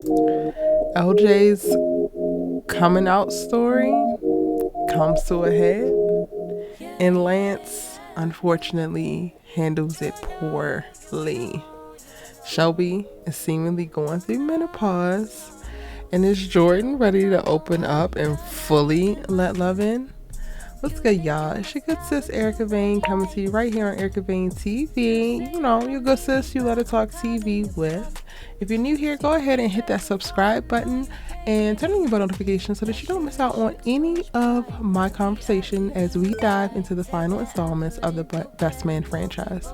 LJ's coming out story comes to a head, and Lance unfortunately handles it poorly. Shelby is seemingly going through menopause, and is Jordan ready to open up and fully let love in? What's good, y'all? It's your good sis Erica Vane coming to you right here on Erica Vane TV. You know, your good sis you let her talk TV with. If you're new here, go ahead and hit that subscribe button and turn on your bell notifications so that you don't miss out on any of my conversation as we dive into the final installments of the Best Man franchise.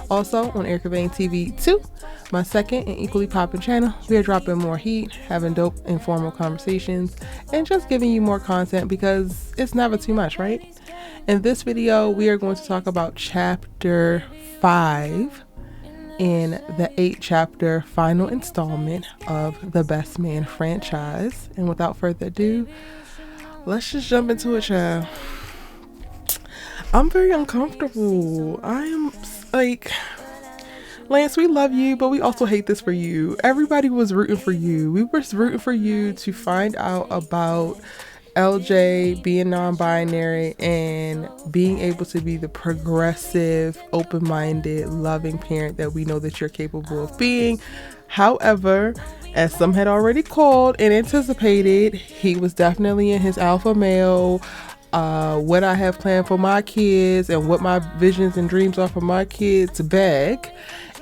Also on Erica Vane TV 2, my second and equally poppin' channel, we are dropping more heat, having dope informal conversations, and just giving you more content because it's never too much, right? In this video, we are going to talk about chapter 5 in the 8-chapter final installment of the Best Man franchise. And without further ado, let's just jump into it, child. I'm very uncomfortable. I am like, Lance, we love you, but we also hate this for you. Everybody was rooting for you. We were rooting for you to find out about LJ being non-binary and being able to be the progressive, open-minded, loving parent that we know that you're capable of being. However, as some had already called and anticipated, he was definitely in his alpha male, what I have planned for my kids and what my visions and dreams are for my kids bag,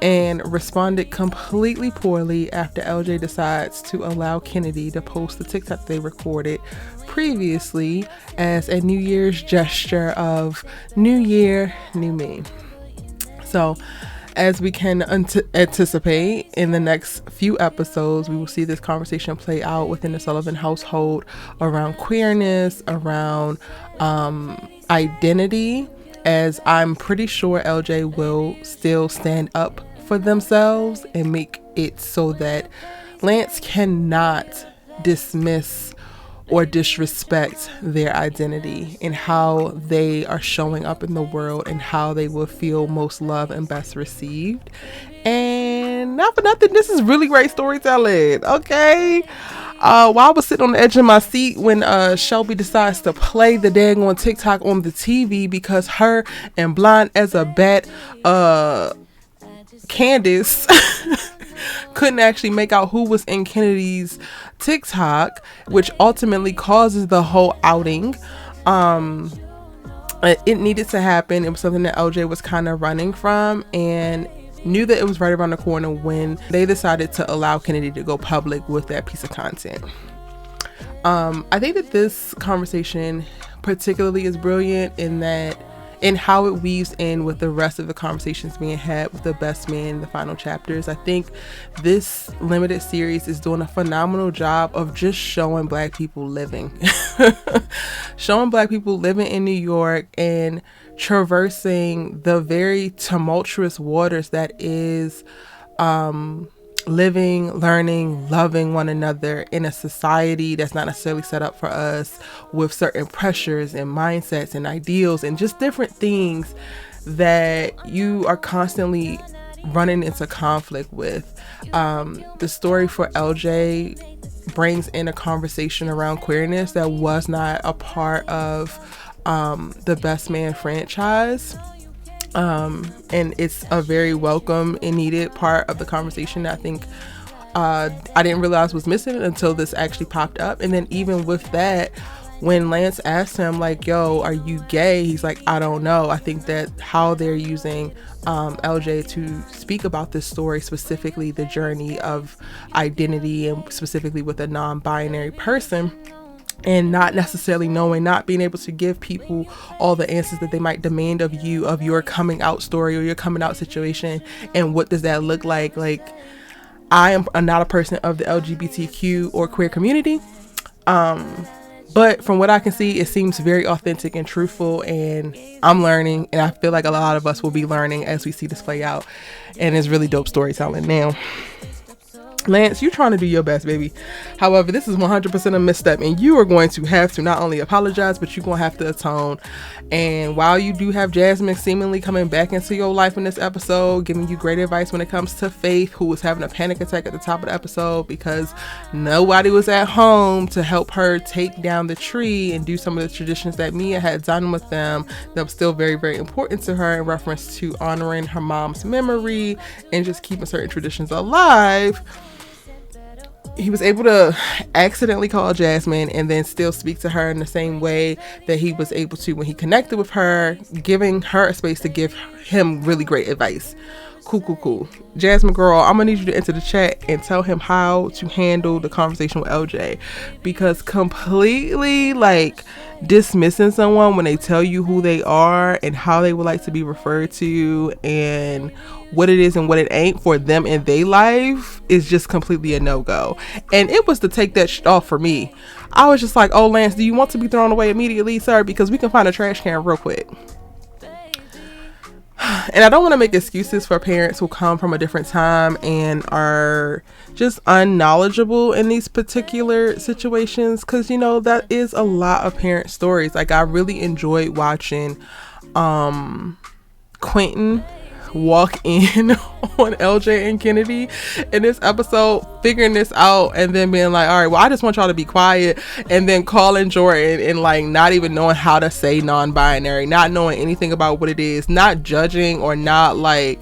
and responded completely poorly after LJ decides to allow Kennedy to post the TikTok they recorded previously as a New Year's gesture of New Year, New Me. So as we can anticipate, in the next few episodes, we will see this conversation play out within the Sullivan household around queerness, around identity, as I'm pretty sure LJ will still stand up for themselves and make it so that Lance cannot dismiss or disrespect their identity and how they are showing up in the world and how they will feel most loved and best received. And not for nothing, this is really great storytelling, okay? While I was sitting on the edge of my seat when Shelby decides to play the dang on TikTok on the TV because her and blind as a bat Candace couldn't actually make out who was in Kennedy's TikTok, which ultimately causes the whole outing. It needed to happen. It was something that LJ was kind of running from and knew that it was right around the corner when they decided to allow Kennedy to go public with that piece of content. I think that this conversation particularly is brilliant in how it weaves in with the rest of the conversations being had with the best man in the final chapters. I think this limited series is doing a phenomenal job of just showing Black people living. Showing Black people living in New York and traversing the very tumultuous waters that is living, learning, loving one another in a society that's not necessarily set up for us, with certain pressures and mindsets and ideals and just different things that you are constantly running into conflict with. The story for LJ brings in a conversation around queerness that was not a part of the Best Man franchise. And it's a very welcome and needed part of the conversation that I think I didn't realize was missing until this actually popped up. And then even with that, when Lance asked him like, yo, are you gay? He's like, I don't know. I think that how they're using LJ to speak about this story, specifically the journey of identity and specifically with a non-binary person, and not necessarily knowing, not being able to give people all the answers that they might demand of you, of your coming out story or your coming out situation, and what does that look like. Like, I am not a person of the LGBTQ or queer community, but from what I can see, it seems very authentic and truthful, and I'm learning, and I feel like a lot of us will be learning as we see this play out, and it's really dope storytelling. Now, Lance, you're trying to do your best, baby. However, this is 100% a misstep, and you are going to have to not only apologize, but you're going to have to atone. And while you do have Jasmine seemingly coming back into your life in this episode, giving you great advice when it comes to Faith, who was having a panic attack at the top of the episode because nobody was at home to help her take down the tree and do some of the traditions that Mia had done with them that was still very, very important to her in reference to honoring her mom's memory and just keeping certain traditions alive. He was able to accidentally call Jasmine and then still speak to her in the same way that he was able to when he connected with her, giving her a space to give him really great advice. Cool. Jasmine girl, I'm gonna need you to enter the chat and tell him how to handle the conversation with LJ, because completely like dismissing someone when they tell you who they are and how they would like to be referred to and what it is and what it ain't for them in their life is just completely a no-go. And it was to take that off for me. I was just like, oh Lance, do you want to be thrown away immediately, sir? Because we can find a trash can real quick. And I don't want to make excuses for parents who come from a different time and are just unknowledgeable in these particular situations, because, you know, that is a lot of parent stories. Like, I really enjoyed watching Quentin walk in on LJ and Kennedy in this episode, figuring this out and then being like, all right, well, I just want y'all to be quiet, and then calling Jordan and like not even knowing how to say non-binary, not knowing anything about what it is, not judging or not like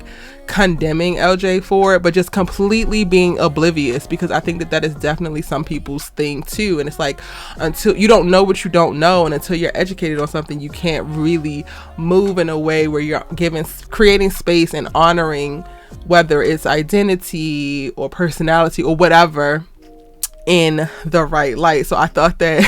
condemning LJ for it, but just completely being oblivious, because I think that is definitely some people's thing too. And it's like, until you don't know what you don't know, and until you're educated on something, you can't really move in a way where you're creating space and honoring whether it's identity or personality or whatever in the right light. So I thought that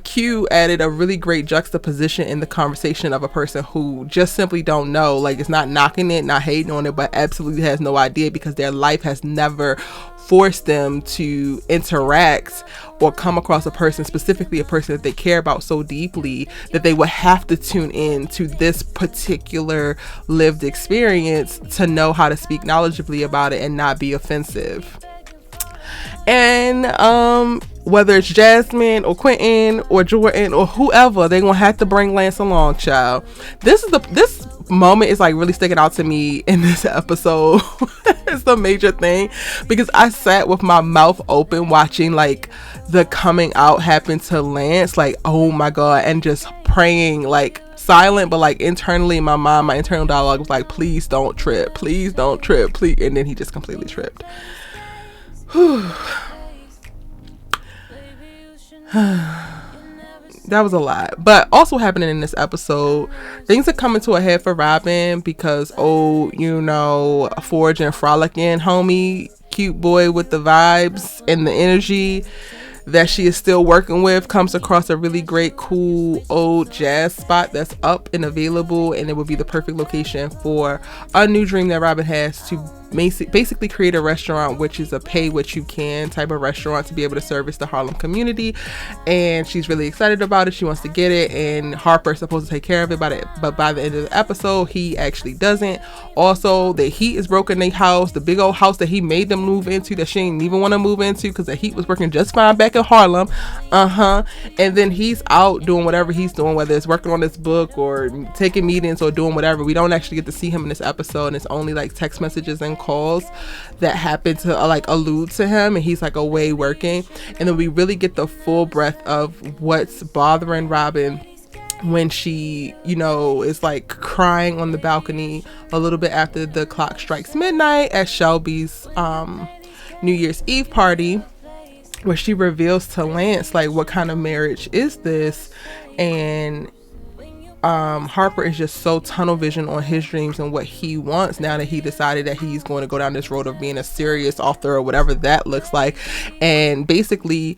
Q added a really great juxtaposition in the conversation of a person who just simply don't know. Like, it's not knocking it, not hating on it, but absolutely has no idea, because their life has never forced them to interact or come across a person, specifically a person that they care about so deeply, that they would have to tune in to this particular lived experience to know how to speak knowledgeably about it and not be offensive. And whether it's Jasmine or Quentin or Jordan or whoever, they're gonna have to bring Lance along, child. This moment is like really sticking out to me in this episode. It's the major thing, because I sat with my mouth open watching like the coming out happen to Lance, like, oh my god, and just praying, like silent, but like internally in my mind, my internal dialogue was like, please don't trip, please, and then he just completely tripped. That was a lot. But also happening in this episode, things are coming to a head for Robyn, because Forge and Frolicking homie, cute boy with the vibes and the energy that she is still working with, comes across a really great, cool old jazz spot that's up and available, and it would be the perfect location for a new dream that Robyn has to basically create a restaurant, which is a pay what you can type of restaurant to be able to service the Harlem community. And she's really excited about it. She wants to get it, and Harper's supposed to take care of it, but by the end of the episode, he actually doesn't. Also, the heat is broken in their house, the big old house that he made them move into, that she didn't even want to move into because the heat was working just fine back in Harlem. And then he's out doing whatever he's doing, whether it's working on this book or taking meetings or doing whatever. We don't actually get to see him in this episode, and it's only like text messages and calls that happen to like allude to him, and he's like away working. And then we really get the full breadth of what's bothering Robyn when she, is like crying on the balcony a little bit after the clock strikes midnight at Shelby's New Year's Eve party, where she reveals to Lance like, what kind of marriage is this? And Harper is just so tunnel vision on his dreams and what he wants now that he decided that he's going to go down this road of being a serious author or whatever that looks like. And basically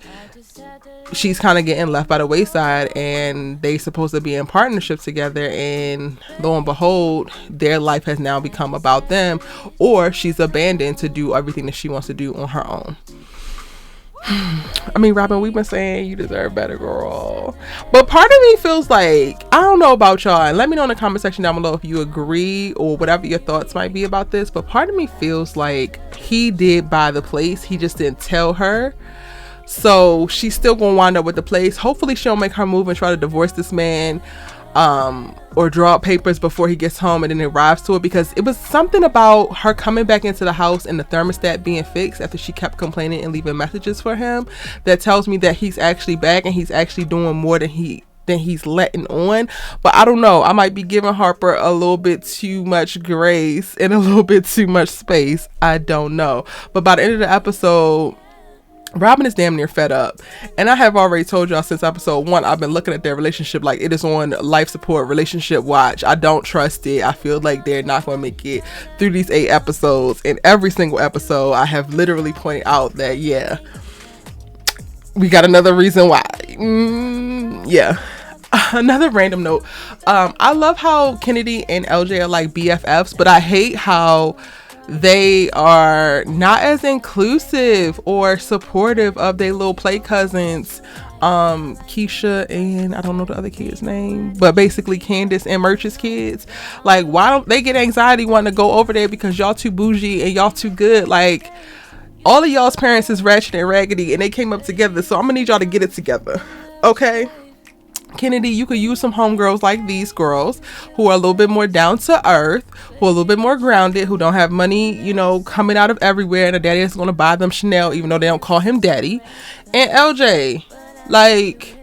she's kind of getting left by the wayside, and they supposed to be in partnership together, and lo and behold, their life has now become about them, or she's abandoned to do everything that she wants to do on her own. I mean, Robyn, we've been saying you deserve better, girl. But part of me feels like, I don't know about y'all, and let me know in the comment section down below if you agree or whatever your thoughts might be about this. But part of me feels like he did buy the place. He just didn't tell her. So she's still gonna wind up with the place. Hopefully she'll make her move and try to divorce this man, or draw up papers before he gets home and then arrives to it, because it was something about her coming back into the house and the thermostat being fixed after she kept complaining and leaving messages for him that tells me that he's actually back and he's actually doing more than he's letting on. But I don't know, I might be giving Harper a little bit too much grace and a little bit too much space. I don't know. But by the end of the episode, Robyn is damn near fed up, and I have already told y'all since episode 1, I've been looking at their relationship like it is on life support, relationship watch. I don't trust it. I feel like they're not going to make it through these 8 episodes. In every single episode, I have literally pointed out that, yeah, we got another reason why. Yeah. Another random note. I love how Kennedy and LJ are like BFFs, but I hate how they are not as inclusive or supportive of their little play cousins, Keisha and I don't know the other kid's name, but basically Candace and Murch's kids. Like, why don't they get anxiety wanting to go over there because y'all too bougie and y'all too good? Like, all of y'all's parents is ratchet and raggedy and they came up together, so I'm gonna need y'all to get it together, okay? Kennedy, you could use some homegirls like these girls who are a little bit more down to earth, who are a little bit more grounded, who don't have money, you know, coming out of everywhere, and a daddy is going to buy them Chanel even though they don't call him daddy. And LJ, like,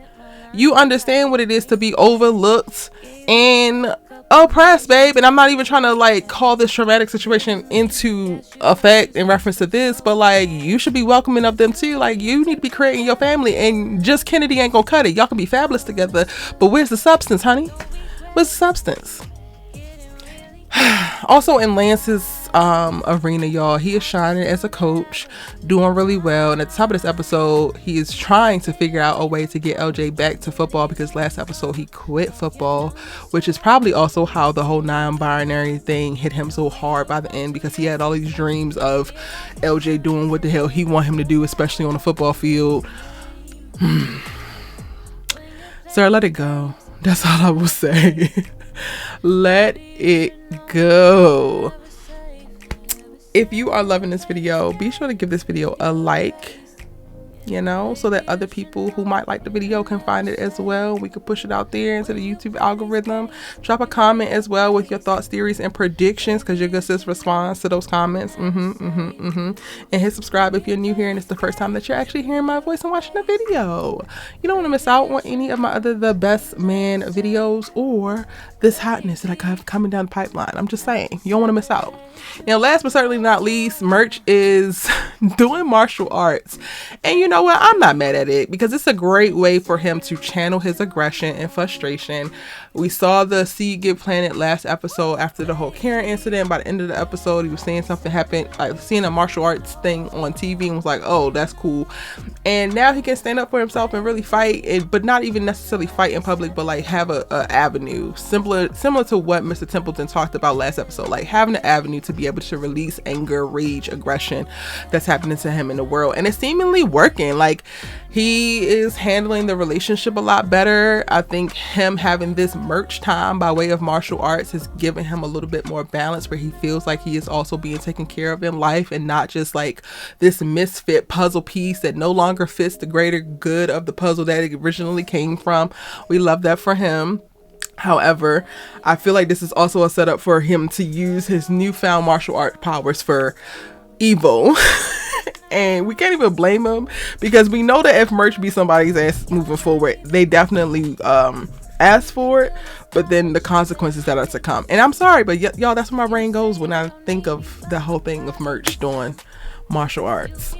you understand what it is to be overlooked and oppressed, babe. And I'm not even trying to like call this traumatic situation into effect in reference to this, but like, you should be welcoming of them too. Like, you need to be creating your family, and just Kennedy ain't gonna cut it. Y'all can be fabulous together, but where's the substance, honey? Where's the substance? Also in Lance's arena, y'all, he is shining as a coach, doing really well, and at the top of this episode he is trying to figure out a way to get LJ back to football, because last episode he quit football, which is probably also how the whole non-binary thing hit him so hard by the end, because he had all these dreams of LJ doing what the hell he want him to do, especially on the football field. Sir, let it go. That's all I will say. Let it go. If you are loving this video, be sure to give this video a like, you know, so that other people who might like the video can find it as well. We could push it out there into the YouTube algorithm. Drop a comment as well with your thoughts, theories, and predictions, because your good sis responds to those comments. And hit subscribe if you're new here and it's the first time that you're actually hearing my voice and watching the video. You don't want to miss out on any of my other The Best Man videos or this hotness that I have coming down the pipeline. I'm just saying, you don't want to miss out. Now, last but certainly not least, Murch is doing martial arts, and you know what, I'm not mad at it, because it's a great way for him to channel his aggression and frustration. We saw the seed get planted last episode after the whole Karen incident. By the end of the episode, he was saying something happened, like seeing a martial arts thing on TV, and was like, oh, that's cool. And now he can stand up for himself and really fight, but not even necessarily fight in public, but like have a avenue similar to what Mr. Templeton talked about last episode, like having an avenue to be able to release anger, rage, aggression that's happening to him in the world. And it's seemingly working. Like, he is handling the relationship a lot better. I think him having this Murch time by way of martial arts has given him a little bit more balance, where he feels like he is also being taken care of in life and not just like this misfit puzzle piece that no longer fits the greater good of the puzzle that it originally came from. We love that for him. However, I feel like this is also a setup for him to use his newfound martial art powers for evil. And we can't even blame him, because we know that if Murch be somebody's ass moving forward, they definitely ask for it, but then the consequences that are to come. And I'm sorry, but y'all, that's where my brain goes when I think of the whole thing of Murch doing martial arts.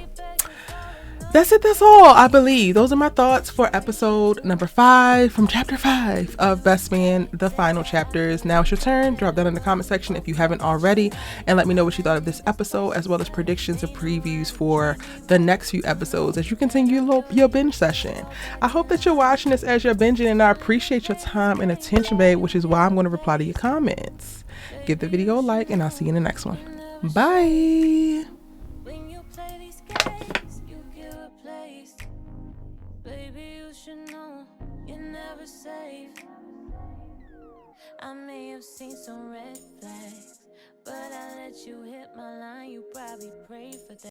That's it. That's all, I believe. Those are my thoughts for episode number 5 from chapter 5 of Best Man, the final chapters. Now it's your turn. Drop that in the comment section if you haven't already, and let me know what you thought of this episode, as well as predictions and previews for the next few episodes as you continue your binge session. I hope that you're watching this as you're binging, and I appreciate your time and attention, babe, which is why I'm going to reply to your comments. Give the video a like, and I'll see you in the next one. Bye. When you play these games, you give a play. Baby, you should know you're never safe. I may have seen some red flags, but I let you hit my line. You probably prayed for that.